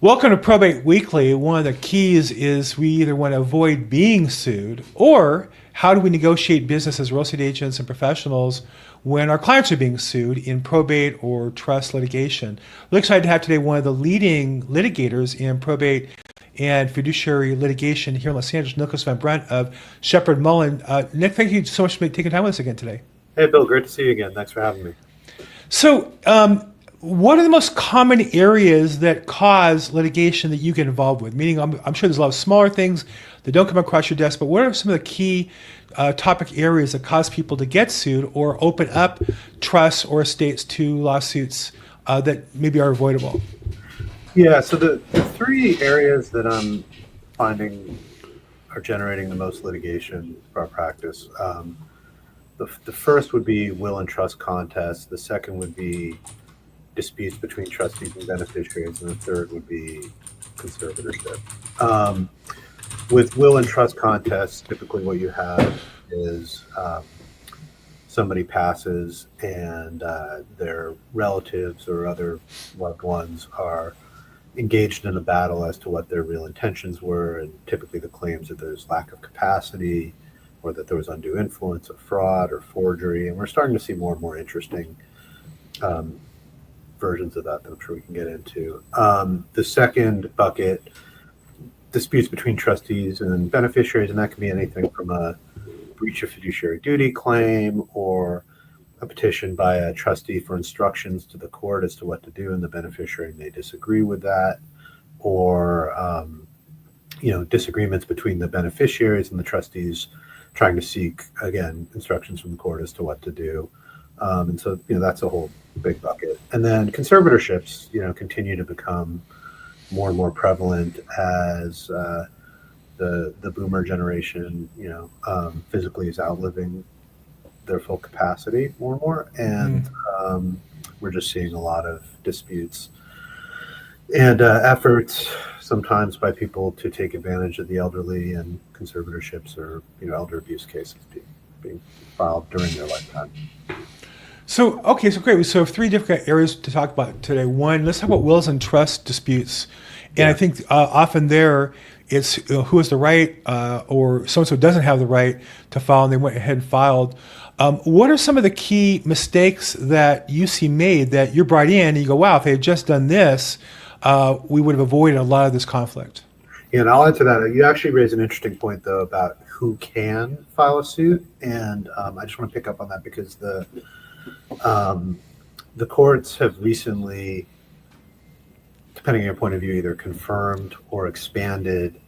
Welcome to Probate Weekly. One of the keys is we either want to avoid being sued or how do we negotiate business as real estate agents and professionals when our clients are being sued in probate or trust litigation. We're excited to have today one of the leading litigators in probate and fiduciary litigation here in Los Angeles, Nicholas Van Brunt of Shepherd Mullen. Nick, thank you so much for taking time with us again today. Hey, Bill, great to see you again. Thanks for having me. So, what are the most common areas that cause litigation that you get involved with? Meaning, I'm sure there's a lot of smaller things that don't come across your desk, but what are some of the key topic areas that cause people to get sued or open up trusts or estates to lawsuits that maybe are avoidable? Yeah, so the three areas that I'm finding are generating the most litigation for our practice. The first would be will and trust contests. The second would be disputes between trustees and beneficiaries, and the third would be conservatorship. With will and trust contests, typically what you have is somebody passes and their relatives or other loved ones are engaged in a battle as to what their real intentions were, and typically the claims that there's lack of capacity or that there was undue influence of fraud or forgery, and we're starting to see more and more interesting versions of that I'm sure we can get into. The second bucket, disputes between trustees and beneficiaries, and that can be anything from a breach of fiduciary duty claim or a petition by a trustee for instructions to the court as to what to do, and the beneficiary may disagree with that, or disagreements between the beneficiaries and the trustees trying to seek, again, instructions from the court as to what to do. And so, that's a whole big bucket. And then conservatorships, continue to become more and more prevalent as the boomer generation, physically is outliving their full capacity more and more. And we're just seeing a lot of disputes and efforts sometimes by people to take advantage of the elderly, and conservatorships or, elder abuse cases being filed during their lifetime. So great. So we have three different areas to talk about today. One, let's talk about wills and trust disputes. And I think often there it's who has the right or so-and-so doesn't have the right to file, and they went ahead and filed. What are some of the key mistakes that you see made that you're brought in and you go, wow, if they had just done this, we would have avoided a lot of this conflict? Yeah, and I'll add to that. You actually raise an interesting point, though, about who can file a suit. And I just want to pick up on that because the courts have recently, depending on your point of view, either confirmed or expanded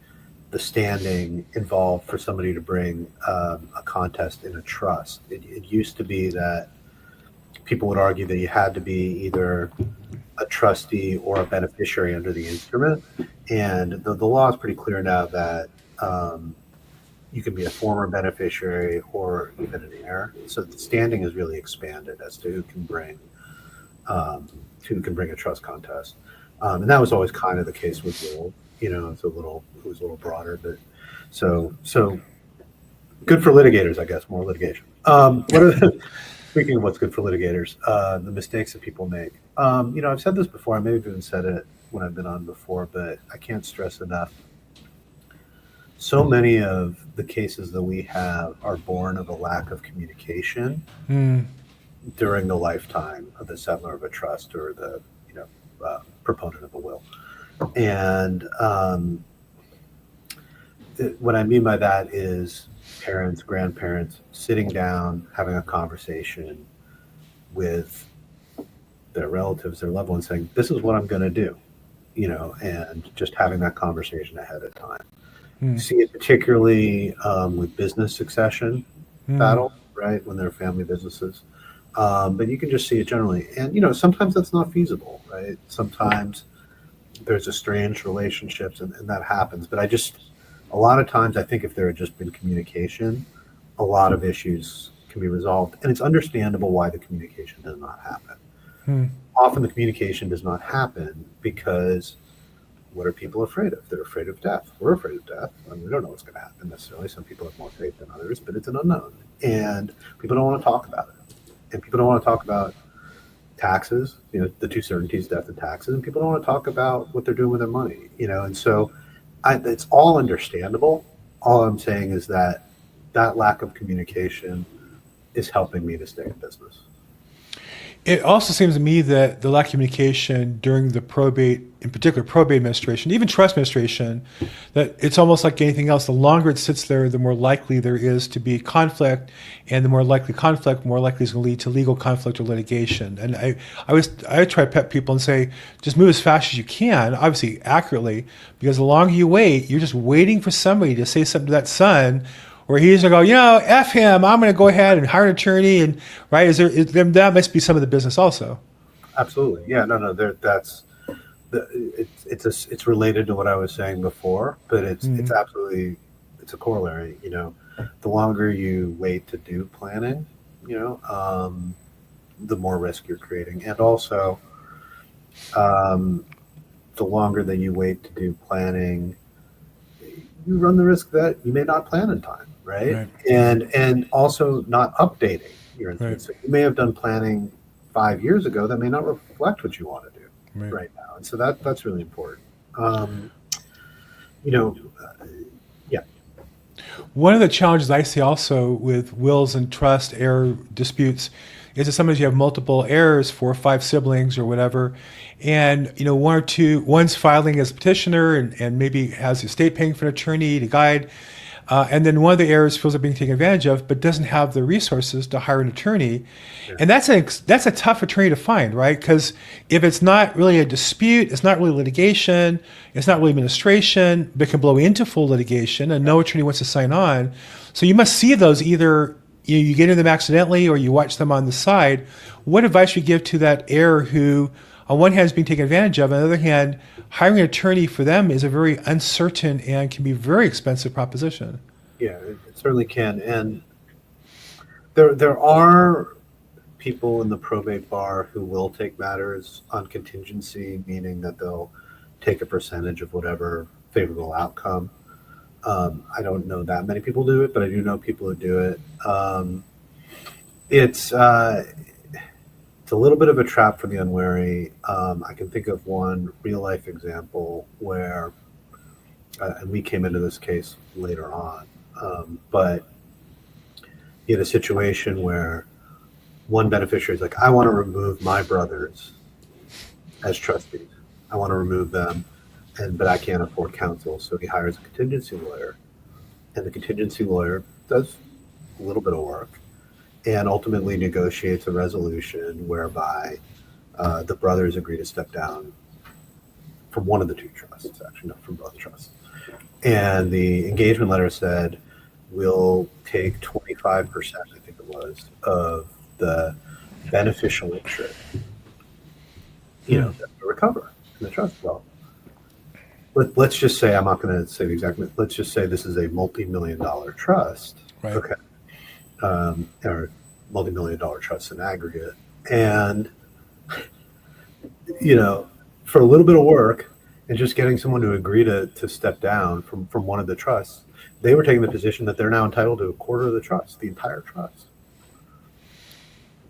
the standing involved for somebody to bring a contest in a trust. It used to be that people would argue that you had to be either a trustee or a beneficiary under the instrument. And the law is pretty clear now that you can be a former beneficiary or even an heir. So the standing is really expanded as to who can bring a trust contest. And that was always kind of the case with will. It was a little broader, but so good for litigators, I guess. More litigation. Speaking of what's good for litigators, the mistakes that people make. I've said this before. I may have even said it when I've been on before, but I can't stress enough. So many of the cases that we have are born of a lack of communication during the lifetime of the settler of a trust or the proponent of a will. And what I mean by that is parents, grandparents sitting down, having a conversation with their relatives, their loved ones, saying, this is what I'm going to do, and just having that conversation ahead of time. You see it particularly with business succession battle, right, when they're family businesses. But you can just see it generally. And, sometimes that's not feasible, right? Sometimes there's estranged relationships and that happens. But a lot of times I think if there had just been communication, a lot of issues can be resolved. And it's understandable why the communication does not happen. Often the communication does not happen because what are people afraid of? They're afraid of death. We're afraid of death. And we don't know what's going to happen necessarily. Some people have more faith than others, but it's an unknown. And people don't want to talk about it. And people don't want to talk about taxes, the two certainties, death and taxes, and people don't want to talk about what they're doing with their money, and so it's all understandable. All I'm saying is that lack of communication is helping me to stay in business. It also seems to me that the lack of communication during the probate, in particular probate administration, even trust administration, that it's almost like anything else. The longer it sits there, the more likely there is to be conflict, and the more likely conflict, more likely is going to lead to legal conflict or litigation. And I try to pet people and say, just move as fast as you can, obviously accurately, because the longer you wait, you're just waiting for somebody to say something to that son, where he's going to go, F him, I'm going to go ahead and hire an attorney, and right, that must be some of the business also. Absolutely, yeah, no, it's related to what I was saying before, but it's absolutely, it's a corollary. The longer you wait to do planning, the more risk you're creating, and also, the longer that you wait to do planning, you run the risk that you may not plan in time. Right. And also not updating your instance. Right. You may have done planning 5 years ago that may not reflect what you want to do right now. And so that's really important. Yeah. One of the challenges I see also with wills and trust heir disputes is that sometimes you have multiple heirs, 4 or 5 siblings or whatever, and one's filing as a petitioner and maybe has the estate paying for an attorney to guide. And then one of the heirs feels they're being taken advantage of, but doesn't have the resources to hire an attorney. Sure. And that's a tough attorney to find, right? Because if it's not really a dispute, it's not really litigation, it's not really administration, but it can blow into full litigation, and no attorney wants to sign on. So you must see those either you get into them accidentally or you watch them on the side. What advice would you give to that heir who, on one hand, is being taken advantage of, on the other hand, hiring an attorney for them is a very uncertain and can be very expensive proposition? Yeah, it certainly can. And there are people in the probate bar who will take matters on contingency, meaning that they'll take a percentage of whatever favorable outcome. I don't know that many people do it, but I do know people who do it. It's a little bit of a trap for the unwary. I can think of one real life example where, and we came into this case later on, but you had a situation where one beneficiary is like, I want to remove my brothers as trustees. I want to remove them, but I can't afford counsel. So he hires a contingency lawyer, and the contingency lawyer does a little bit of work and ultimately negotiates a resolution whereby the brothers agree to step down from one of the two trusts, actually not from both trusts. And the engagement letter said, we'll take 25%, I think it was, of the beneficial interest, to recover in the trust. Well, let's just say, I'm not going to say the exact, let's just say this is a multi-million-dollar trust. Right. Okay. Or multi-million-dollar trust in aggregate. And, for a little bit of work and just getting someone to agree to step down from one of the trusts, they were taking the position that they're now entitled to a quarter of the trust, the entire trust.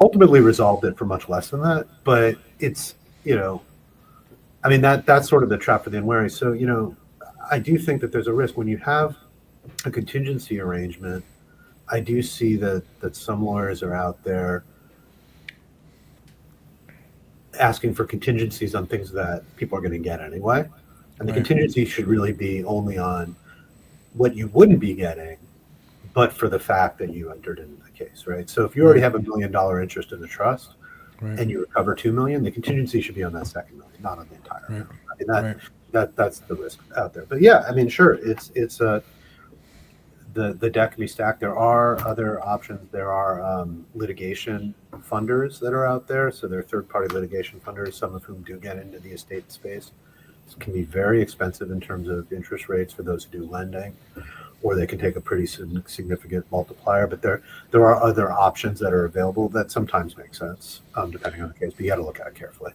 Ultimately resolved it for much less than that, but it's, that's sort of the trap for the unwary. So, I do think that there's a risk when you have a contingency arrangement. I do see that some lawyers are out there asking for contingencies on things that people are going to get anyway. And the contingency should really be only on what you wouldn't be getting, but for the fact that you entered into the case, right? So if you already have $1 million interest in the trust and you recover $2 million, the contingency should be on that $2 million, not on the entire amount. That's the risk out there. But yeah, sure, it's the deck can be stacked. There are other options. There are litigation funders that are out there. So there are third-party litigation funders, some of whom do get into the estate space. This can be very expensive in terms of interest rates for those who do lending, or they can take a pretty significant multiplier. But there are other options that are available that sometimes make sense, depending on the case. But you got to look at it carefully.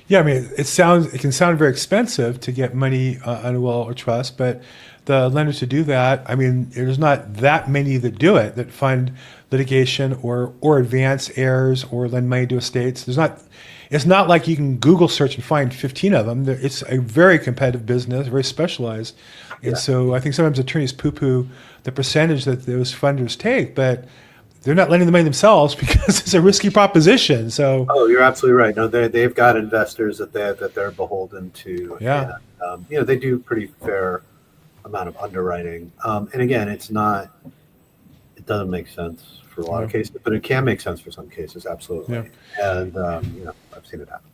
Yeah, I mean, it can sound very expensive to get money on a will or trust, but the lenders to do that, I mean, there's not that many that do it, that fund litigation or advance heirs or lend money to estates. It's not like you can Google search and find 15 of them. It's a very competitive business, very specialized. And Yeah. so I think sometimes attorneys poo-poo the percentage that those funders take, but they're not lending the money themselves because it's a risky proposition. So Oh, you're absolutely right. No, they've got investors that they're beholden to. yeah. And, they do pretty fair amount of underwriting. And again, it doesn't make sense for a lot of cases, but it can make sense for some cases. Absolutely. Yeah. And, I've seen it happen.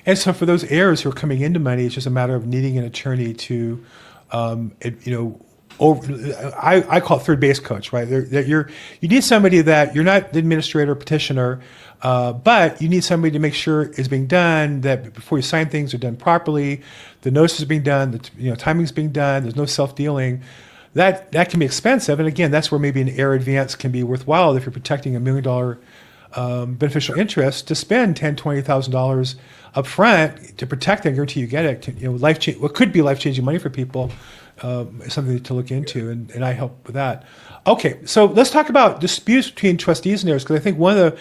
And so for those heirs who are coming into money, it's just a matter of needing an attorney to, I call it third base coach, right? You need somebody that you're not the administrator or petitioner, but you need somebody to make sure it's being done, that before you sign things are done properly, the notice is being done, the timing's being done, there's no self-dealing. That can be expensive. And again, that's where maybe an heir advance can be worthwhile if you're protecting $1 million beneficial interest, to spend $10,000, $20,000 up front to protect and guarantee you get it. What could be life-changing money for people is something to look into, and I help with that. Okay, so let's talk about disputes between trustees and heirs, because I think one of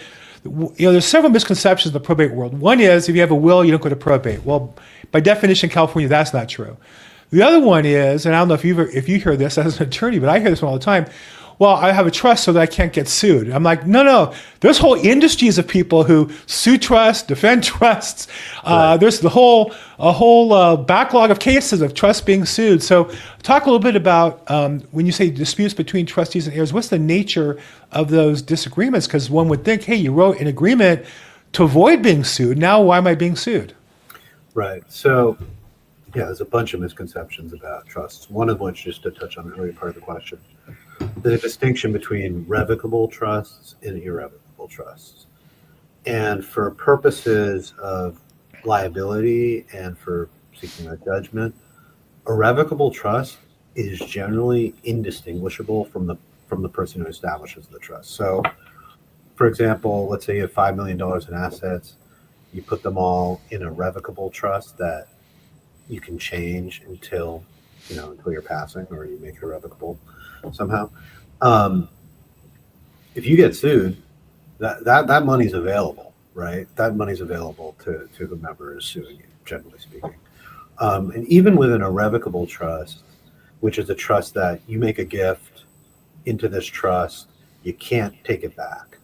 there's several misconceptions in the probate world. One is if you have a will, you don't go to probate. Well, by definition in California, that's not true. The other one is, and I don't know if you hear this as an attorney, but I hear this one all the time. Well, I have a trust so that I can't get sued. I'm like, no. There's whole industries of people who sue trusts, defend trusts. Right. There's a whole backlog of cases of trusts being sued. So talk a little bit about when you say disputes between trustees and heirs, what's the nature of those disagreements? Because one would think, hey, you wrote an agreement to avoid being sued. Now why am I being sued? Right. So, yeah, there's a bunch of misconceptions about trusts. One of which, just to touch on the earlier part of the question, the distinction between revocable trusts and irrevocable trusts. And for purposes of liability and for seeking a judgment, a revocable trust is generally indistinguishable from the person who establishes the trust. So, for example, let's say you have $5 million in assets, you put them all in a revocable trust that you can change until you're passing, or you make it irrevocable somehow. If you get sued, that money's available, right? That money's available to whomever is suing you, generally speaking. And even within a revocable trust, which is a trust that you make a gift into this trust, you can't take it back.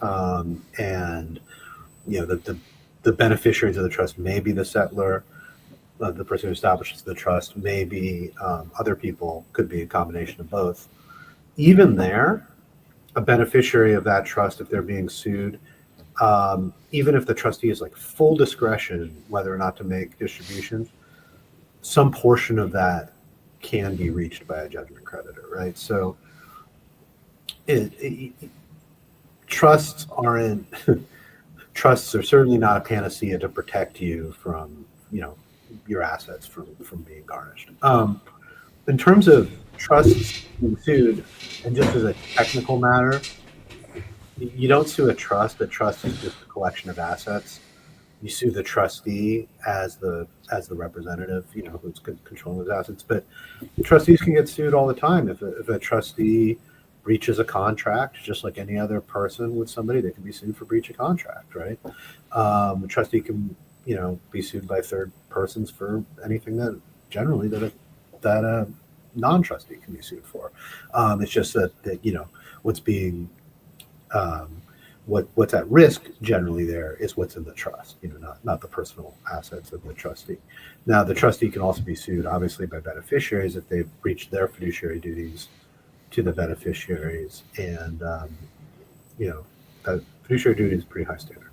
And the beneficiaries of the trust may be the settlor, the person who establishes the trust, may be other people, could be a combination of both. Even there, a beneficiary of that trust, if they're being sued, even if the trustee has like full discretion whether or not to make distributions, some portion of that can be reached by a judgment creditor, right? So trusts aren't trusts are certainly not a panacea to protect you from your assets from being garnished. In terms of trusts being sued, and just as a technical matter, you don't sue a trust. A trust is just a collection of assets. You sue the trustee as the representative, who's controlling those assets. But trustees can get sued all the time. If a trustee breaches a contract, just like any other person with somebody, they can be sued for breach of contract, right? A trustee can be sued by third persons for anything that a non-trustee can be sued for. It's just that what's being what's at risk generally there is what's in the trust, not the personal assets of the trustee. Now, the trustee can also be sued, obviously, by beneficiaries if they've breached their fiduciary duties to the beneficiaries, and that fiduciary duty is a pretty high standard.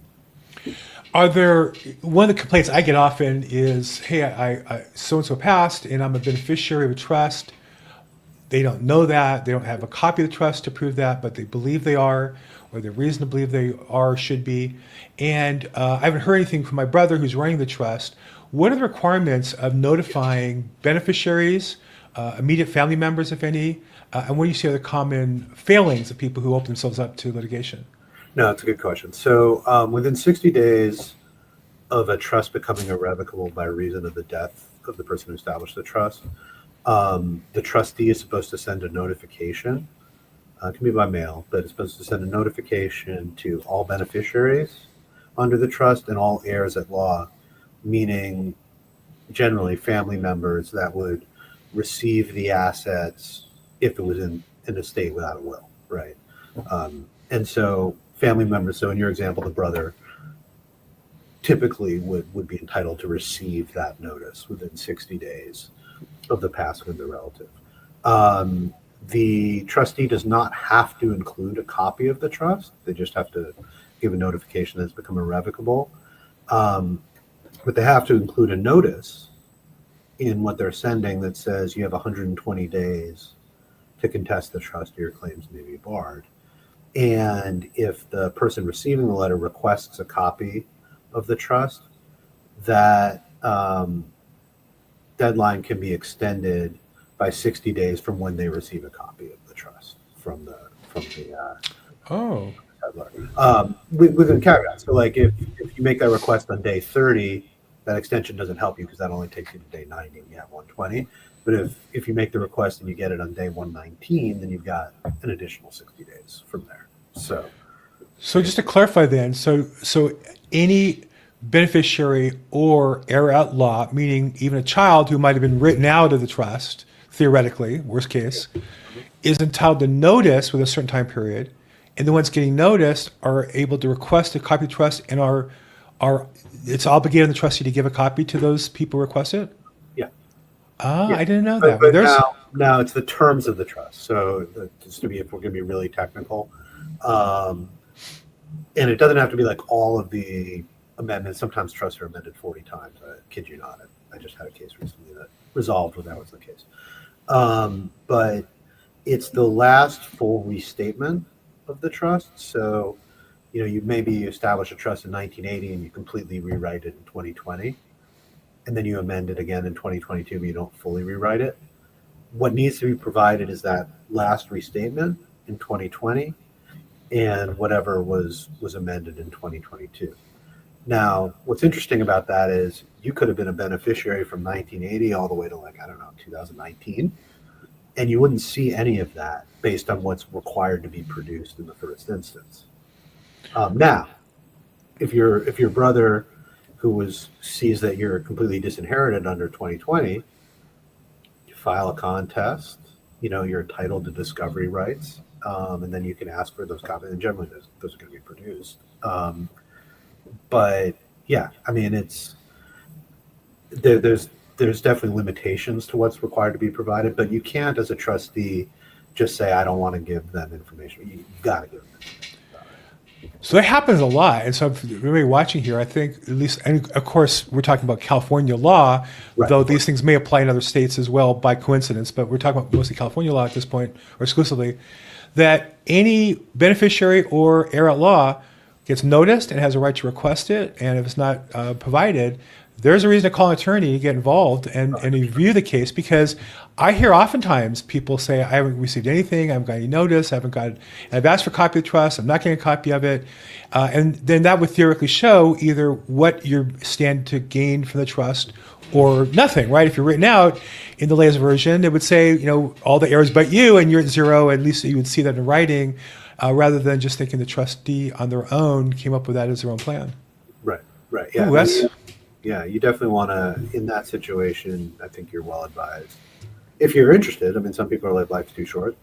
One of the complaints I get often is, hey, I so-and-so passed and I'm a beneficiary of a trust. They don't know that. They don't have a copy of the trust to prove that, but they believe they are, or they reason to believe they are, should be. And I haven't heard anything from my brother who's running the trust. What are the requirements of notifying beneficiaries, immediate family members, if any, and what do you see are the common failings of people who open themselves up to litigation? No, it's a good question. So within 60 days of a trust becoming irrevocable by reason of the death of the person who established the trust, the trustee is supposed to send a notification. It can be by mail, but it's supposed to send a notification to all beneficiaries under the trust and all heirs at law, meaning generally family members that would receive the assets if it was in an estate without a will, right? And so family members, so in your example, the brother typically would be entitled to receive that notice within 60 days of the passing of the relative. The trustee does not have to include a copy of the trust. They just have to give a notification that it's become irrevocable. But they have to include a notice in what they're sending that says you have 120 days to contest the trust or your claims may be barred. And if the person receiving the letter requests a copy of the trust, that deadline can be extended by 60 days from when they receive a copy of the trust from the with a caveat. So like if you make that request on day 30, that extension doesn't help you because that only takes you to day 90 and you have 120. But if you make the request and you get it on day 119, then you've got an additional 60 days from there. So just to clarify then, so any beneficiary or heir at law, meaning even a child who might have been written out of the trust, theoretically, worst case, is entitled to notice with a certain time period, and the ones getting noticed are able to request a copy of the trust and are it's obligated on the trustee to give a copy to those people who request it? yeah. Ah, Yeah. I didn't know that. But now it's the terms of the trust. So just to be, if we're going to be really technical, and it doesn't have to be like all of the amendments. Sometimes trusts are amended 40 times. I kid you not. I just had a case recently that resolved when that was the case. But it's the last full restatement of the trust. So, you maybe establish a trust in 1980 and you completely rewrite it in 2020. And then you amend it again in 2022, but you don't fully rewrite it. What needs to be provided is that last restatement in 2020 and whatever was amended in 2022. Now, what's interesting about that is you could have been a beneficiary from 1980 all the way to 2019, and you wouldn't see any of that based on what's required to be produced in the first instance. Now, if your brother who sees that you're completely disinherited under 2020, you file a contest, you're entitled to discovery rights, and then you can ask for those copies, and generally those are going to be produced. But yeah, I mean, there's definitely limitations to what's required to be provided, but you can't, as a trustee, just say, I don't want to give them information. You've got to give them information. So that happens a lot. And so for everybody watching here, I think at least, and of course, we're talking about California law, Right. though these things may apply in other states as well by coincidence, but we're talking about mostly California law at this point, or exclusively, that any beneficiary or heir at law gets noticed and has a right to request it. And if it's not provided, there's a reason to call an attorney to get involved and review the case, because I hear oftentimes people say, I haven't received anything, I haven't got any notice, I've asked for a copy of the trust, I'm not getting a copy of it. And then that would theoretically show either what you stand to gain from the trust or nothing, right? If you're written out in the latest version, it would say, all the heirs but you, and you're at zero. At least you would see that in writing, rather than just thinking the trustee on their own came up with that as their own plan. Right. Yeah. Ooh, Yeah, you definitely want to, in that situation, I think you're well advised. If you're interested, I mean, some people are like, life's too short.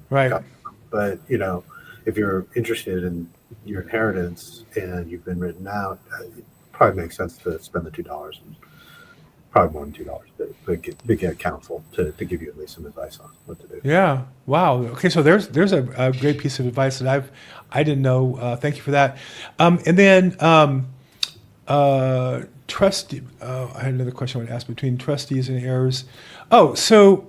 Right. But, if you're interested in your inheritance and you've been written out, it probably makes sense to spend the $2 and probably more than $2, but get counsel to give you at least some advice on what to do. Yeah. Wow. Okay. So there's a great piece of advice that I didn't know. Thank you for that. And then trustee. I had another question I want to ask between trustees and heirs. Oh, so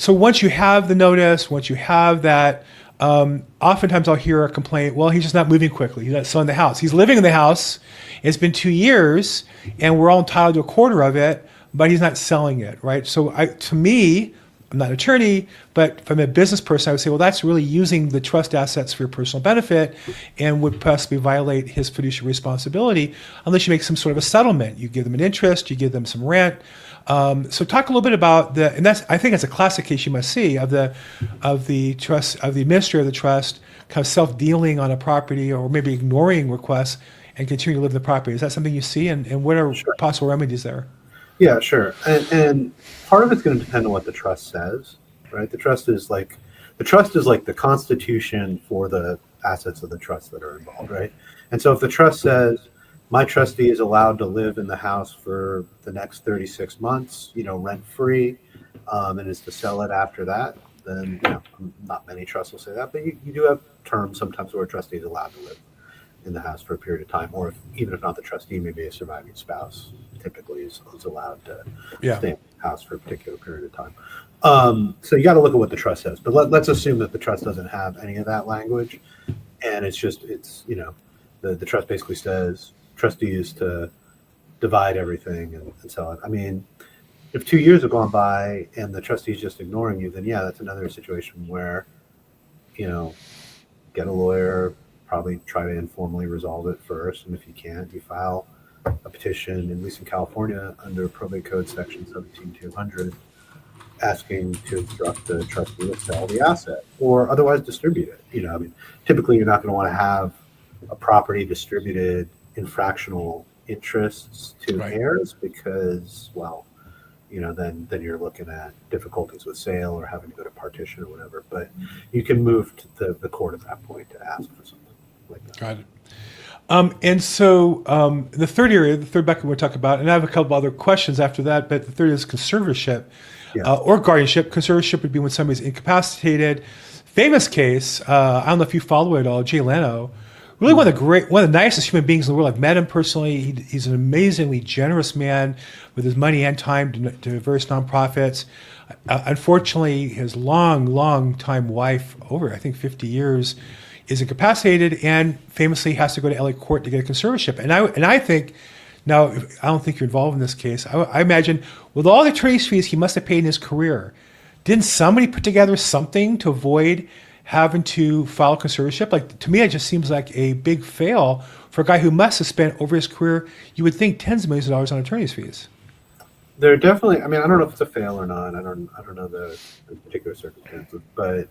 once you have the notice, once you have that, oftentimes I'll hear a complaint. Well, he's just not moving quickly. He's not selling the house. He's living in the house. It's been 2 years, and we're all entitled to a quarter of it, but he's not selling it, right? So to me, I'm not an attorney, but from a business person, I would say, well, that's really using the trust assets for your personal benefit and would possibly violate his fiduciary responsibility unless you make some sort of a settlement. You give them an interest, you give them some rent. So talk a little bit about and I think that's a classic case you must see of the administrator of the trust kind of self-dealing on a property or maybe ignoring requests and continue to live in the property. Is that something you see? And what are Sure. possible remedies there? Yeah, sure. And part of it's going to depend on what the trust says, right? The trust is like the constitution for the assets of the trust that are involved, right? And so if the trust says my trustee is allowed to live in the house for the next 36 months, rent free, and is to sell it after that, then not many trusts will say that, but you do have terms sometimes where a trustee is allowed to live in the house for a period of time, or even if not the trustee, maybe a surviving spouse typically is allowed to stay in the house for a particular period of time. So you got to look at what the trust says, but let's assume that the trust doesn't have any of that language, and it's the trust basically says trustee is to divide everything and sell it. I mean, if 2 years have gone by and the trustee is just ignoring you, then that's another situation where get a lawyer, probably try to informally resolve it first, and if you can't, you file a petition, at least in California, under Probate Code Section 17200, asking to instruct the trustee to sell the asset or otherwise distribute it. I mean, typically you're not going to want to have a property distributed in fractional interests to heirs because, then you're looking at difficulties with sale or having to go to partition or whatever. But you can move to the court at that point to ask for something like that. Got it. And so the third bucket we'll talk about, and I have a couple other questions after that, but the third is conservatorship or guardianship. Conservatorship would be when somebody's incapacitated. Famous case, I don't know if you follow it at all, Jay Leno. Really one of the nicest human beings in the world. I've met him personally. He's an amazingly generous man with his money and time to various nonprofits. Unfortunately, his long time wife, over I think 50 years, is incapacitated and famously has to go to LA court to get a conservatorship. And I think, now I don't think you're involved in this case. I imagine with all the attorney's fees he must have paid in his career, didn't somebody put together something to avoid having to file a conservatorship? Like, to me, it just seems like a big fail for a guy who must have spent over his career, you would think, tens of millions of dollars on attorney's fees. There are definitely, I don't know if it's a fail or not. I don't know the particular circumstances, but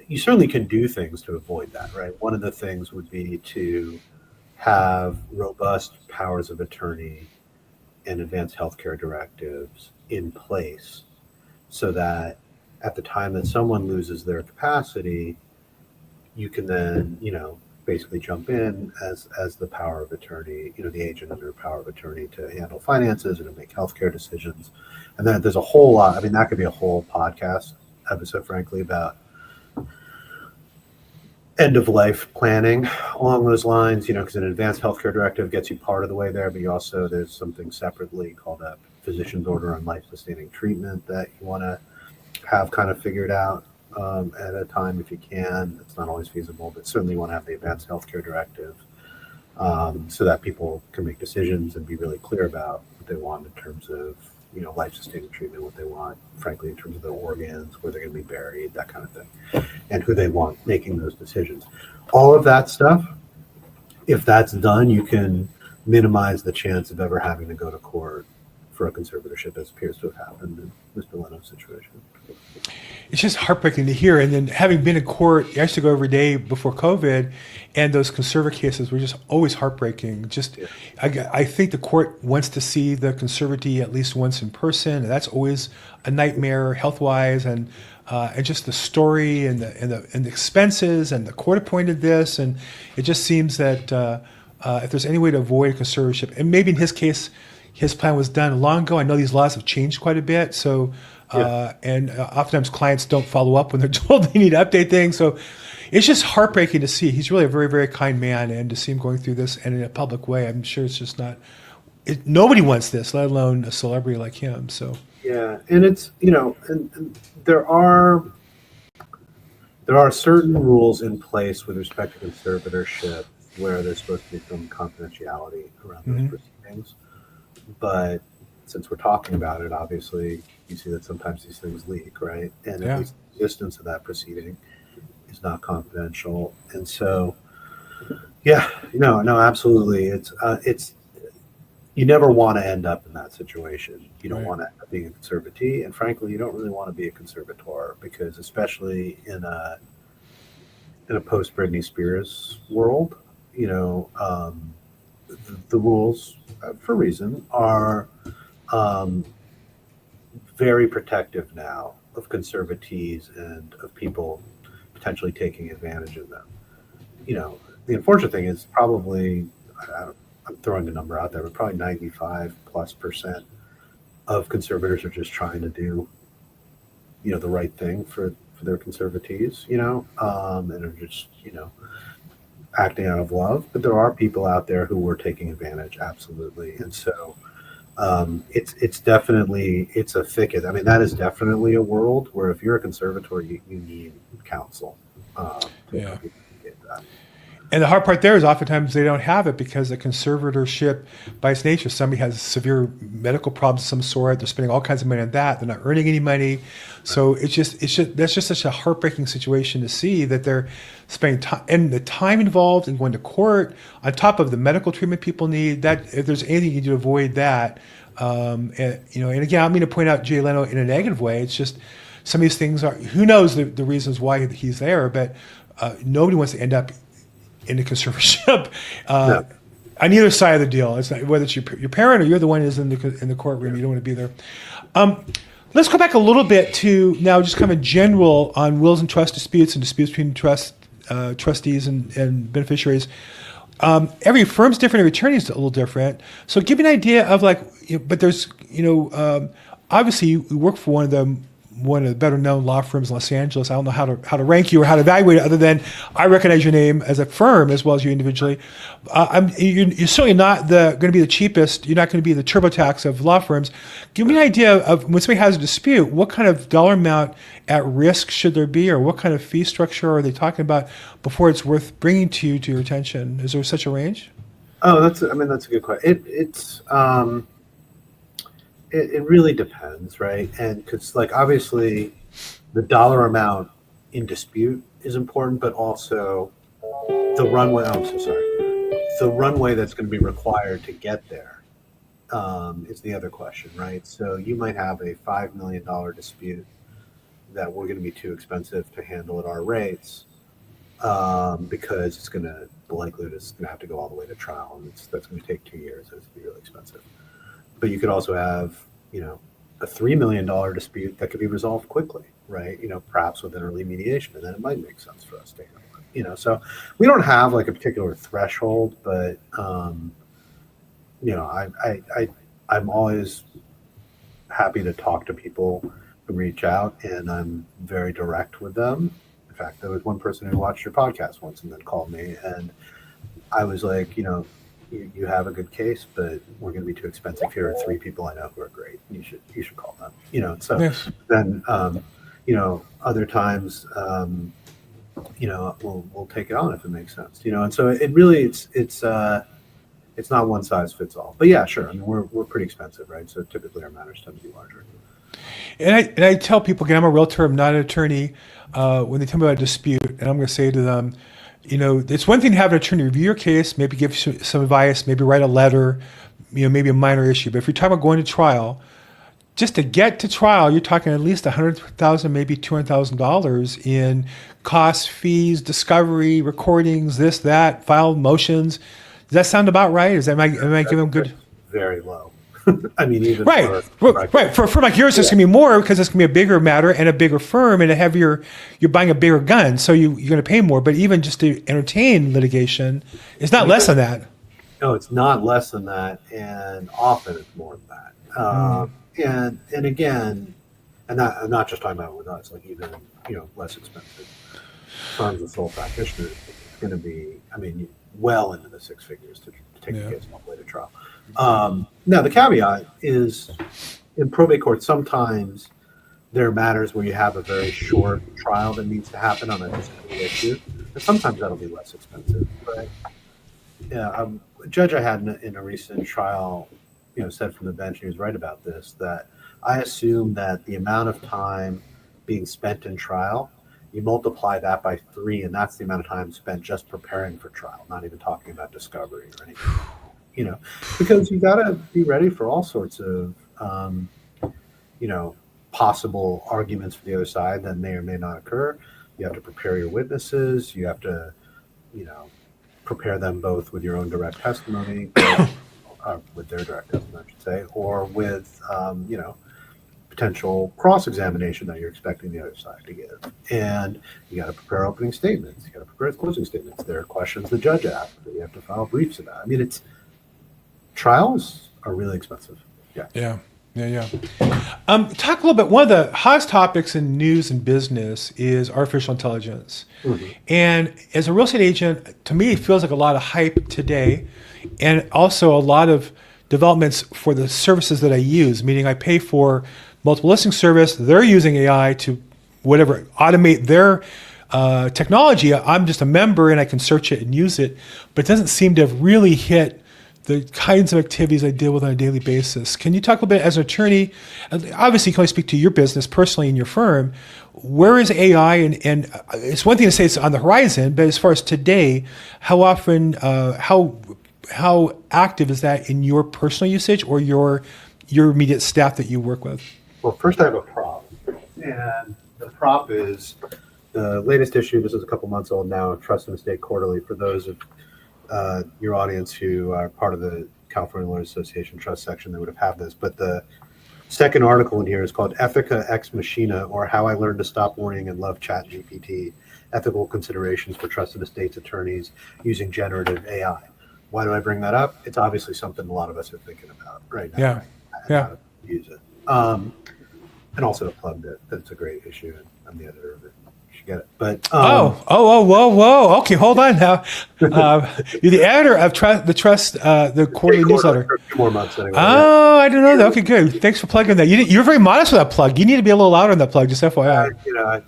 you certainly can do things to avoid that, right? One of the things would be to have robust powers of attorney and advanced healthcare directives in place so that at the time that someone loses their capacity, you can then, basically jump in as the power of attorney, the agent under power of attorney to handle finances and to make healthcare decisions. And then there's a whole lot, that could be a whole podcast episode, frankly, about end of life planning along those lines, because an advanced healthcare directive gets you part of the way there, but there's something separately called a physician's order on life sustaining treatment that you want to have kind of figured out at a time if you can. It's not always feasible, but certainly you want to have the advanced healthcare directive so that people can make decisions and be really clear about what they want in terms of life-sustaining treatment, what they want, frankly, in terms of their organs, where they're going to be buried, that kind of thing, and who they want making those decisions. All of that stuff, if that's done, you can minimize the chance of ever having to go to court for a conservatorship, as appears to have happened in Mr. Leno's situation. It's just heartbreaking to hear. And then having been in court, I used to go every day before COVID, and those conservator cases were just always heartbreaking. I think the court wants to see the conservatee at least once in person, and that's always a nightmare health-wise, and just the story and the expenses, and the court appointed this, and it just seems that if there's any way to avoid a conservatorship, and maybe in his case, his plan was done long ago. I know these laws have changed quite a bit, so. And oftentimes clients don't follow up when they're told they need to update things. So it's just heartbreaking to see. He's really a very, very kind man, and to see him going through this and in a public way, I'm sure it's just not. Nobody wants this, let alone a celebrity like him. So and it's and there are certain rules in place with respect to conservatorship where there's supposed to be some confidentiality around those proceedings, but since we're talking about it, obviously you see that sometimes these things leak, right? And Yeah. at least the existence of that proceeding is not confidential. And so, yeah, no, absolutely. It's you never want to end up in that situation. You don't Right. want to end up being a conservatee, and frankly, you don't really want to be a conservator because, especially in a post Britney Spears world, the rules, for reason, are um, very protective now of conservatees and of people potentially taking advantage of them. The unfortunate thing is probably, I'm throwing a number out there, but probably 95+% of conservators are just trying to do, the right thing for their conservatees, and are just, acting out of love. But there are people out there who were taking advantage, absolutely. And so it's definitely, it's a thicket. I mean, that is definitely a world where if you're a conservator, you need counsel. To Yeah. navigate that. And the hard part there is oftentimes they don't have it because the conservatorship, by its nature, somebody has severe medical problems of some sort. They're spending all kinds of money on that. They're not earning any money. So that's just such a heartbreaking situation to see that they're spending time and the time involved in going to court on top of the medical treatment people need. That if there's anything you do to avoid that, and again, I'm going to point out Jay Leno in a negative way. It's just some of these things are, who knows the reasons why he's there, but nobody wants to end up in the conservatorship No. on either side of the deal. It's not, whether it's your parent or you're the one who's in the courtroom. You don't want to be there. Let's go back a little bit to now just kind of general on wills and trust disputes and disputes between trustees and beneficiaries. Every firm's different, every attorney is a little different. So give me an idea of but there's, obviously you work for one of the better known law firms in Los Angeles. I don't know how to rank you or how to evaluate it other than I recognize your name as a firm as well as you individually. You're certainly not going to be the cheapest. You're not going to be the TurboTax of law firms. Give me an idea of when somebody has a dispute, what kind of dollar amount at risk should there be, or what kind of fee structure are they talking about before it's worth bringing to your attention? Is there such a range? Oh, that's a good question. It really depends, right? And because, obviously, the dollar amount in dispute is important, but also the runway. Oh, I'm so sorry. The runway that's going to be required to get there is the other question, right? So you might have a $5 million dispute that we're going to be too expensive to handle at our rates because the likelihood is going to have to go all the way to trial, and that's going to take 2 years, and it's going to be really expensive. But you could also have, a $3 million dispute that could be resolved quickly, right? Perhaps with an early mediation, and then it might make sense for us to handle it. So we don't have a particular threshold, but I'm always happy to talk to people who reach out, and I'm very direct with them. In fact, there was one person who watched your podcast once and then called me, and I was like, you have a good case, but we're going to be too expensive. Here are 3 people I know who are great. You should call them. So Yes. then, other times, we'll take it on if it makes sense. And so it really, it's not one size fits all. But yeah, sure. I mean, we're pretty expensive, right? So typically our matters tend to be larger. And I tell people, again, I'm a realtor, I'm not an attorney. When they tell me about a dispute, and I'm going to say to them, it's one thing to have an attorney review your case, maybe give you some advice, maybe write a letter, maybe a minor issue. But if you're talking about going to trial, just to get to trial, you're talking at least $100,000, maybe $200,000 in costs, fees, discovery, recordings, this, that, filed motions. Does that sound about right? Am I giving them good? Very low. I mean, even right. For a firm like yours, it's going to be more because it's going to be a bigger matter and a bigger firm and you're buying a bigger gun, so you're going to pay more. But even just to entertain litigation, it's not less than that. No, it's not less than that, and often it's more than that. And again, and I'm not just talking about with us, even less expensive firms with sole practitioners, it's going to be, well into the 6 figures to take the case all the way to trial. Now, the caveat is in probate court, sometimes there are matters where you have a very short trial that needs to happen on a disputed issue, and sometimes that'll be less expensive. But yeah, a judge I had in a recent trial said from the bench, he was right about this, that I assume that the amount of time being spent in trial, you multiply that by 3, and that's the amount of time spent just preparing for trial, not even talking about discovery or anything. Because you got to be ready for all sorts of, possible arguments for the other side that may or may not occur. You have to prepare your witnesses. You have to, prepare them both with your own direct testimony, with their direct testimony, I should say, or with, potential cross-examination that you're expecting the other side to give. And you got to prepare opening statements. You got to prepare closing statements. There are questions the judge asks that you have to file briefs about. I mean, trials are really expensive. Yeah. Talk a little bit. One of the hottest topics in news and business is artificial intelligence. Mm-hmm. And as a real estate agent, to me, it feels like a lot of hype today, and also a lot of developments for the services that I use, meaning I pay for multiple listing service. They're using AI to automate their technology. I'm just a member and I can search it and use it, but it doesn't seem to have really hit the kinds of activities I deal with on a daily basis. Can you talk a little bit as an attorney? Obviously, you can only speak to your business personally in your firm. Where is AI? And it's one thing to say it's on the horizon, but as far as today, how often, how active is that in your personal usage or your immediate staff that you work with? Well, first I have a prop, and the prop is the latest issue. This is a couple months old now, Trust and Estate Quarterly. For those of your audience who are part of the California Lawyers Association Trust section, they would have had this. But the second article in here is called Ethica Ex Machina, or How I Learned to Stop Worrying and Love ChatGPT, Ethical Considerations for Trust and Estates Attorneys Using Generative AI. Why do I bring that up? It's obviously something a lot of us are thinking about right now. Yeah. How to use it. And also to plug that it's a great issue, and I'm the editor of it. You should get it. But whoa. Okay, hold on now. You're the editor of the quarterly newsletter. For a few more months anyway. Oh, I didn't know that. Okay, good. Thanks for plugging that. You're very modest with that plug. You need to be a little louder on that plug, just FYI.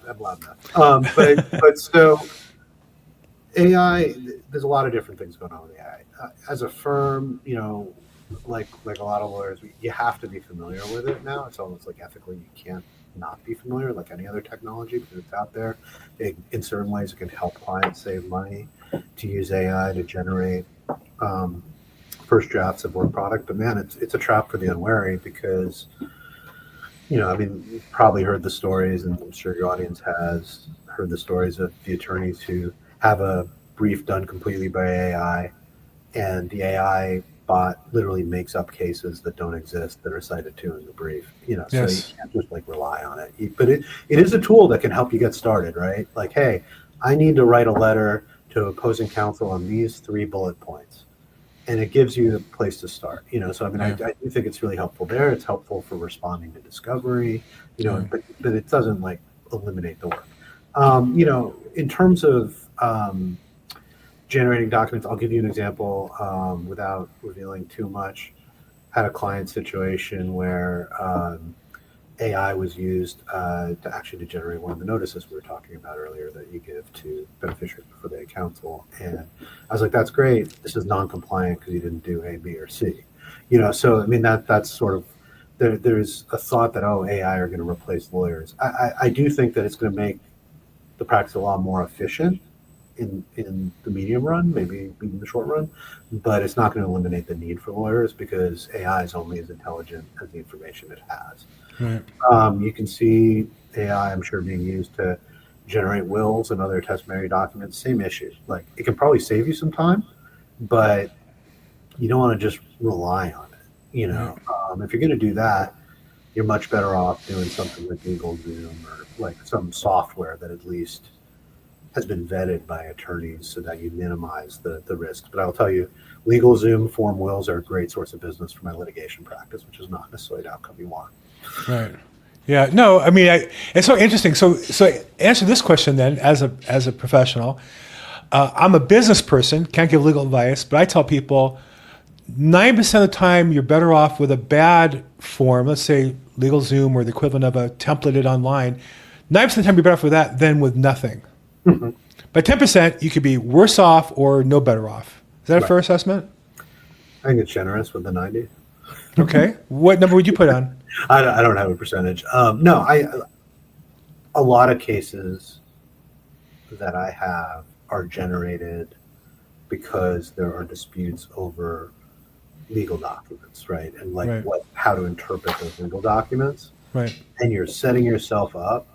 I'm loud enough. But so AI, there's a lot of different things going on with AI. As a firm, like a lot of lawyers, you have to be familiar with it now. It's almost like ethically you can't not be familiar, like any other technology, because it's out there. In certain ways, it can help clients save money to use AI to generate first drafts of work product. But man, it's a trap for the unwary because, you've probably heard the stories, and I'm sure your audience has heard the stories of the attorneys who have a brief done completely by AI, and the AI bot literally makes up cases that don't exist that are cited to in the brief. Yes. So you can't just rely on it. But it is a tool that can help you get started, right? Like, hey, I need to write a letter to opposing counsel on these 3 bullet points, and it gives you a place to start. So I do think it's really helpful there. It's helpful for responding to discovery. But it doesn't eliminate the work. In terms of generating documents, I'll give you an example without revealing too much. Had a client situation where AI was used to generate one of the notices we were talking about earlier that you give to beneficiaries before they counsel. And I was like, that's great. This is non-compliant because you didn't do A, B, or C. So that's sort of, there's a thought that, AI are going to replace lawyers. I do think that it's going to make the practice of law more efficient in the medium run, maybe even the short run, but it's not going to eliminate the need for lawyers because AI is only as intelligent as the information it has. Right. You can see AI, I'm sure, being used to generate wills and other testamentary documents. Same issue. It can probably save you some time, but you don't want to just rely on it. If you're going to do that, you're much better off doing something like LegalZoom or some software that at least has been vetted by attorneys so that you minimize the risks. But I'll tell you, LegalZoom form wills are a great source of business for my litigation practice, which is not necessarily the outcome you want. Right. Yeah. No, it's so interesting. So answer this question then, as a professional. I'm a business person, can't give legal advice, but I tell people 90% of the time you're better off with a bad form, let's say LegalZoom or the equivalent of a templated online. 90% of the time you're better off with that than with nothing. Mm-hmm. By 10%, you could be worse off or no better off. Is that a fair assessment? I think it's generous with the 90. Okay. What number would you put on? I don't have a percentage. No, a lot of cases that I have are generated because there are disputes over legal documents, right? And like Right. how to interpret those legal documents. Right. And you're setting yourself up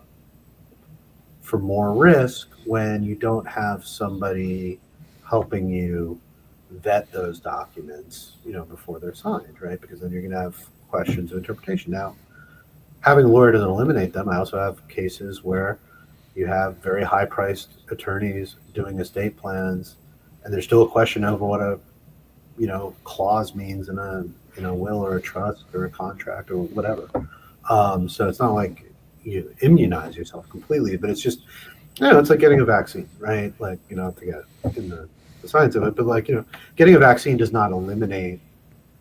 for more risk when you don't have somebody helping you vet those documents, before they're signed, right? Because then you're going to have questions of interpretation. Now, having a lawyer doesn't eliminate them. I also have cases where you have very high-priced attorneys doing estate plans, and there's still a question over what a clause means in a will or a trust or a contract or whatever. So it's not like you immunize yourself completely, but it's just it's like getting a vaccine, right? Like to get in the science of it, but like getting a vaccine does not eliminate,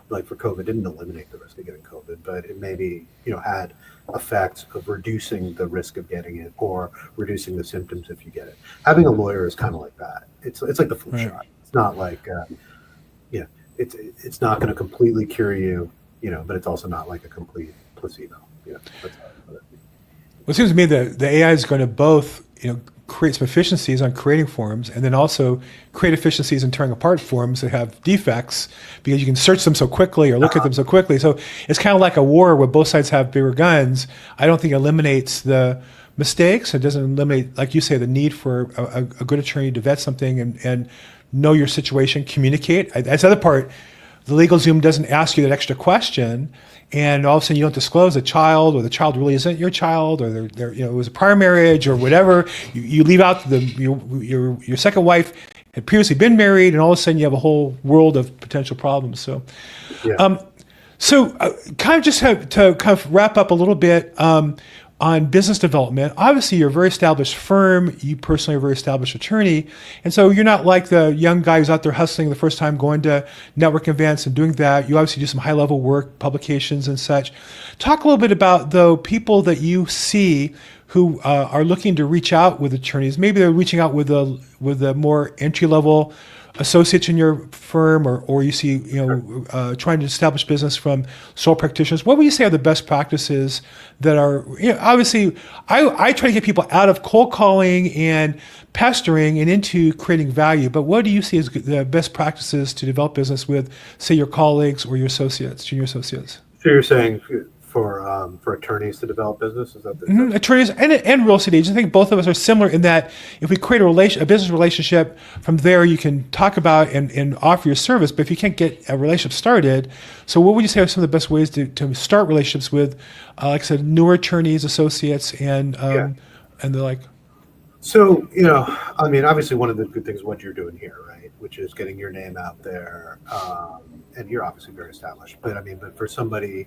like for COVID, didn't eliminate the risk of getting COVID, but it maybe had effects of reducing the risk of getting it or reducing the symptoms if you get it. Having a lawyer is kind of like that. It's like the flu Right. shot. It's not like it's not going to completely cure you, but it's also not like a complete placebo. That's how I put it. Well, it seems to me that the AI is going to both, create some efficiencies on creating forms, and then also create efficiencies in tearing apart forms that have defects, because you can search them so quickly or look at them so quickly. So it's kind of like a war where both sides have bigger guns. I don't think it eliminates the mistakes. It doesn't eliminate, like you say, the need for a good attorney to vet something and know your situation, communicate. That's the other part. The LegalZoom doesn't ask you that extra question, and all of a sudden you don't disclose a child, or the child really isn't your child, or it was a prior marriage or whatever. You leave out your second wife had previously been married, and all of a sudden you have a whole world of potential problems. So, Yeah. kind of just to kind of wrap up a little bit. On business development, obviously you're a very established firm. You personally are a very established attorney. And so you're not like the young guy who's out there hustling the first time, going to network events and doing that. You obviously do some high level work, publications and such. Talk a little bit about, though, people that you see who are looking to reach out with attorneys. Maybe they're reaching out with a more entry level associates in your firm, or you see, trying to establish business from sole practitioners. What would you say are the best practices that are, obviously, I try to get people out of cold calling and pestering and into creating value. But what do you see as the best practices to develop business with, say, your colleagues or your associates, junior associates? So you're saying for attorneys to develop business, is that the Attorneys and real estate agents. I think both of us are similar in that if we create a business relationship, from there you can talk about and offer your service. But if you can't get a relationship started, so what would you say are some of the best ways to start relationships with, like I said, newer attorneys, associates, and the like? So, obviously one of the good things is what you're doing here, right? Which is getting your name out there. And you're obviously very established, but for somebody,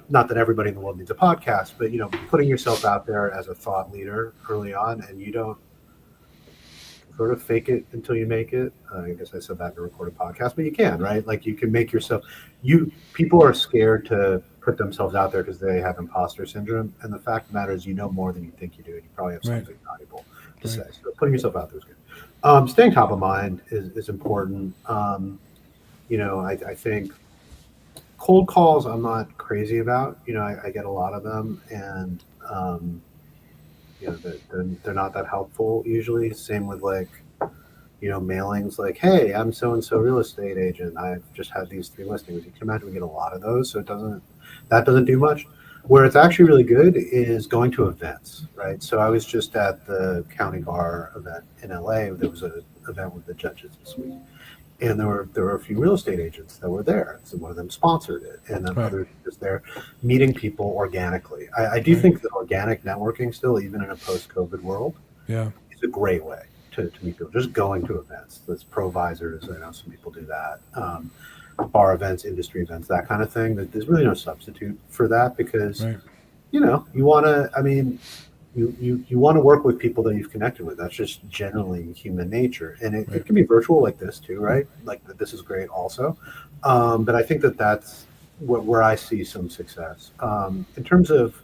not that everybody in the world needs a podcast, but, putting yourself out there as a thought leader early on, and you don't sort of fake it until you make it. I guess I said that in a recorded podcast, but you can, right? Like you can make yourself, people are scared to put themselves out there because they have imposter syndrome. And the fact of the matter is, more than you think you do, and you probably have something valuable to say. So putting yourself out there is good. Staying top of mind is important. I think cold calls I'm not crazy about. I get a lot of them, and they're not that helpful usually. Same with mailings like, hey, I'm so and so real estate agent. I've just had these 3 listings. You can imagine we get a lot of those, so that doesn't do much. Where it's actually really good is going to events, right? So I was just at the county bar event in LA. There was an event with the judges this week. And there were a few real estate agents that were there. So one of them sponsored it, and then others just there meeting people organically. I do think that organic networking still, even in a post-COVID world, is a great way to meet people. Just going to events. That's provisors. I know some people do that. Bar events, industry events, that kind of thing. There's really no substitute for that because, you want to, you want to work with people that you've connected with. That's just generally human nature. And it can be virtual like this too, right? Like this is great also. But I think that's where I see some success. In terms of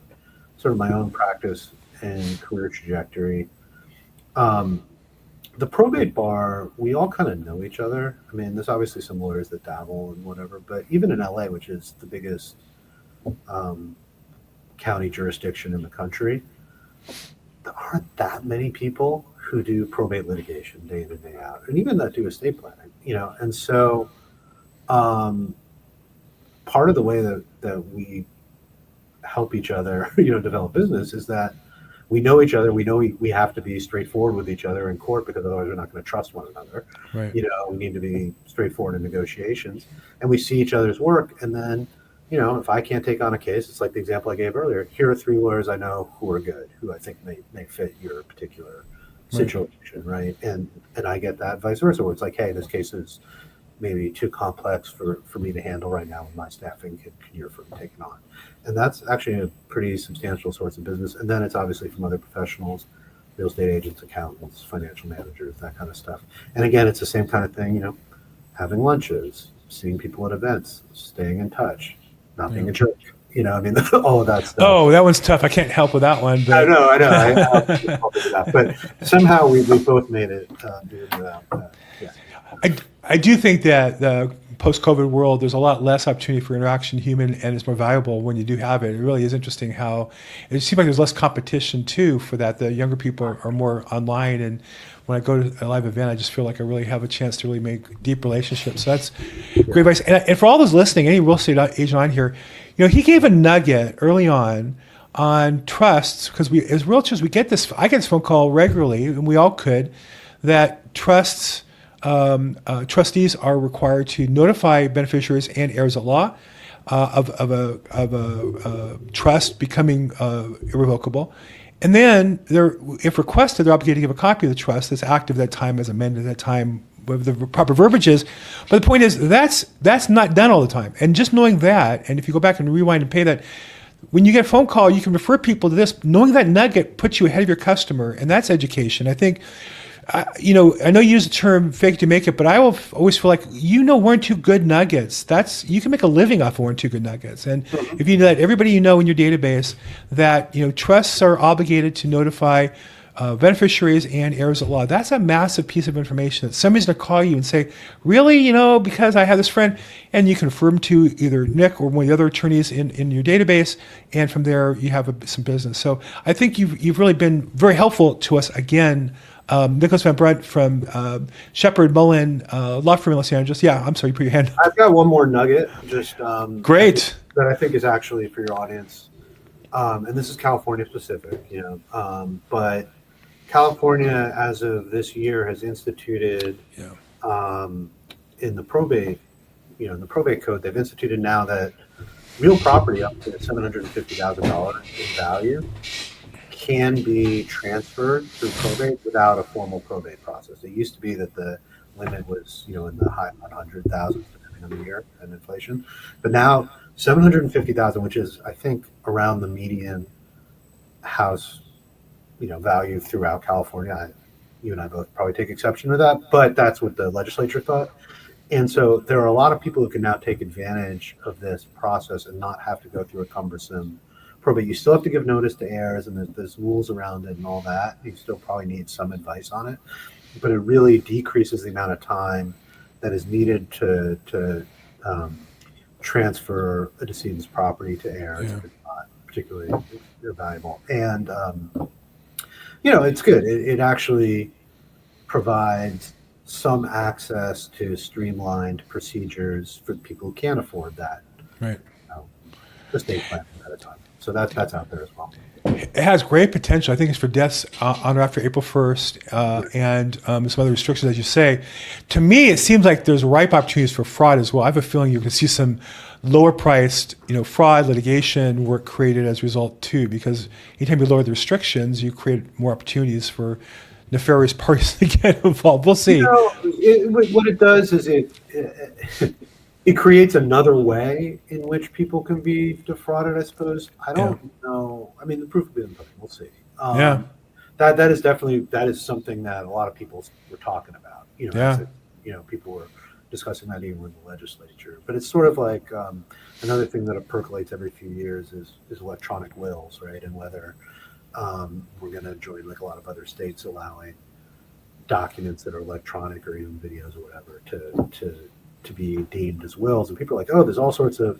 sort of my own practice and career trajectory, the probate bar, we all kind of know each other. I mean, there's obviously some lawyers that dabble and whatever, but even in LA, which is the biggest um, county jurisdiction in the country, there aren't that many people who do probate litigation day in and day out, and even that do estate planning, And so, um, part of the way that we help each other, develop business is that we know each other. We know we have to be straightforward with each other in court because otherwise we're not going to trust one another. Right. We need to be straightforward in negotiations, and we see each other's work. And then, if I can't take on a case, it's like the example I gave earlier. Here are 3 lawyers I know who are good, who I think may fit your particular situation, right? And I get that vice versa, where it's like, hey, this case is maybe too complex for me to handle right now with my staffing. Can your firm take it on? And that's actually a pretty substantial source of business. And then it's obviously from other professionals, real estate agents, accountants, financial managers, that kind of stuff. And again, it's the same kind of thing, having lunches, seeing people at events, staying in touch, not being a jerk. All of that stuff. Oh, that one's tough. I can't help with that one. But... I know. I but somehow we both made it do that. Yeah. I do think that the post-COVID world, there's a lot less opportunity for interaction, human, and it's more valuable when you do have it. It really is interesting how it seems like there's less competition too for that. The younger people are more online, and when I go to a live event, I just feel like I really have a chance to really make deep relationships. So that's great advice. And for all those listening, any real estate agent on here, he gave a nugget early on trusts, because we, as realtors, I get this phone call regularly, and we all could, that trusts. Trustees are required to notify beneficiaries and heirs at law of a trust becoming irrevocable. And then, if requested, they're obligated to give a copy of the trust that's active at that time, as amended at that time, with the proper verbiage is. But the point is, that's not done all the time. And just knowing that, and if you go back and rewind and pay that, when you get a phone call, you can refer people to this. Knowing that nugget puts you ahead of your customer, and that's education. I think. I know you use the term fake to make it, but I will always feel like, 1 or 2 good nuggets. You can make a living off of 1 or 2 good nuggets. And if you let everybody in your database that, trusts are obligated to notify beneficiaries and heirs at law, that's a massive piece of information that somebody's going to call you and say, really, because I have this friend, and you confirm to either Nick or one of the other attorneys in your database, and from there you have some business. So I think you've really been very helpful to us again. Nicholas Van Brunt from Shepard Mullen Law Firm in Los Angeles. Yeah, I'm sorry, you put your hand up. I've got one more nugget, just great, that I think is actually for your audience, and this is California specific, but California, as of this year, has instituted in the probate, in the probate code, they've instituted now that real property up to $750,000 in value can be transferred through probate without a formal probate process. It used to be that the limit was, in the high 100,000, depending on the year and inflation. But now 750,000, which is, I think, around the median house, value throughout California. You and I both probably take exception to that, but that's what the legislature thought. And so there are a lot of people who can now take advantage of this process and not have to go through a cumbersome probate. You still have to give notice to heirs, and there's rules around it and all that. You still probably need some advice on it, but it really decreases the amount of time that is needed to transfer a decedent's property to heirs if it's not particularly valuable. And it's good. It actually provides some access to streamlined procedures for people who can't afford that. Right. Estate plan at a time. So that's out there as well. It has great potential. I think it's for deaths on or after April 1st and some other restrictions, as you say. To me, it seems like there's ripe opportunities for fraud as well. I have a feeling you can see some lower priced, fraud, litigation work created as a result too, because anytime you lower the restrictions, you create more opportunities for nefarious parties to get involved. We'll see. What it does is it creates another way in which people can be defrauded, I suppose. I don't know. I mean, the proof will be in the pudding. We'll see. That is something that a lot of people were talking about. People were discussing that even with the legislature. But it's sort of like another thing that percolates every few years is electronic wills, right? And whether we're going to join, like a lot of other states, allowing documents that are electronic or even videos or whatever to be deemed as wills. And people are like, oh, there's all sorts of,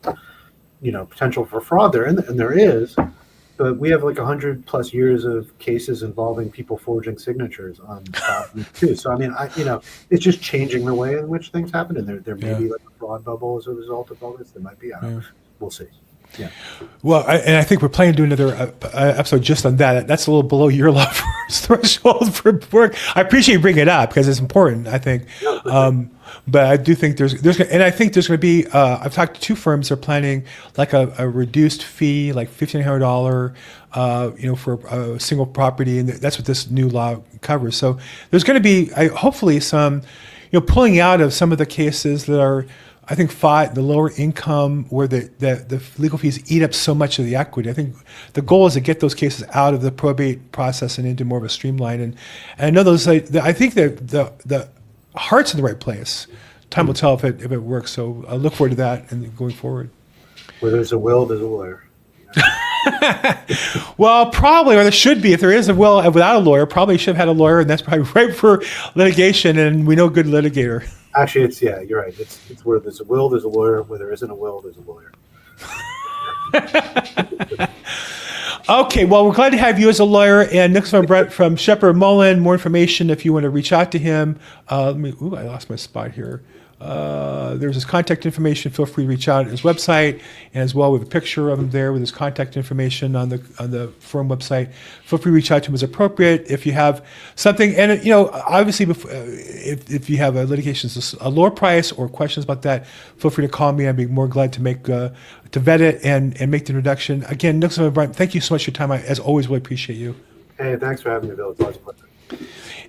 potential for fraud there. And there is, but we have like 100+ years of cases involving people forging signatures on documents too. So, I mean, it's just changing the way in which things happen. And there may be like a fraud bubble as a result of all this. There might be. I don't know. We'll see. Yeah. Well, I think we're planning to do another episode just on that. That's a little below your level threshold for work. I appreciate you bringing it up because it's important, I think. But I do think and I think there's going to be, I've talked to 2 firms that are planning like a reduced fee, like $1,500, for a single property. And that's what this new law covers. So there's going to be hopefully some, pulling out of some of the cases that are, I think, fought the lower income where the legal fees eat up so much of the equity. I think the goal is to get those cases out of the probate process and into more of a streamline. And I know I think that the heart's in the right place. Time will tell if it works. So I look forward to that and going forward. Where there's a will, there's a lawyer. Well, probably, or there should be. If there is a will without a lawyer, probably should have had a lawyer, and that's probably right for litigation. And we know a good litigator. Actually, you're right. It's where there's a will, there's a lawyer. Where there isn't a will, there's a lawyer. Okay, well, we're glad to have you as a lawyer, and Nicholas von Brunt from Shepherd Mullen. More information if you want to reach out to him. I lost my spot here. There's his contact information. Feel free to reach out at his website, and as well with a picture of him there with his contact information on the firm website. Feel free to reach out to him as appropriate if you have something. And obviously, if you have a litigation, a lower price or questions about that, feel free to call me. I'd be more glad to vet it and make the introduction. Again, Nicholas von Brunt, thank you so much for your time. I, as always, really appreciate you. Hey, thanks for having me, Bill. It's always a pleasure.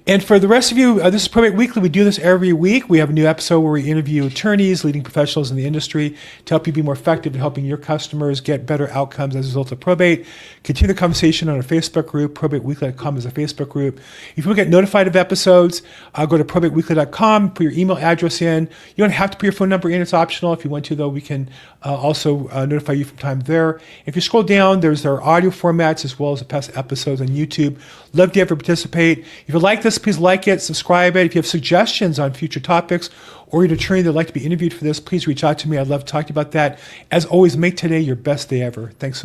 And for the rest of you, this is Probate Weekly. We do this every week. We have a new episode where we interview attorneys, leading professionals in the industry to help you be more effective in helping your customers get better outcomes as a result of probate. Continue the conversation on our Facebook group. Probateweekly.com is a Facebook group. If you want to get notified of episodes, go to probateweekly.com, put your email address in. You don't have to put your phone number in. It's optional. If you want to, though, we can also notify you from time there. If you scroll down, there's our audio formats as well as the past episodes on YouTube. Love to have you participate. If you like this, please like it, subscribe it. If you have suggestions on future topics or you're an attorney that would like to be interviewed for this, please reach out to me. I'd love to talk to you about that. As always, make today your best day ever. Thanks so much.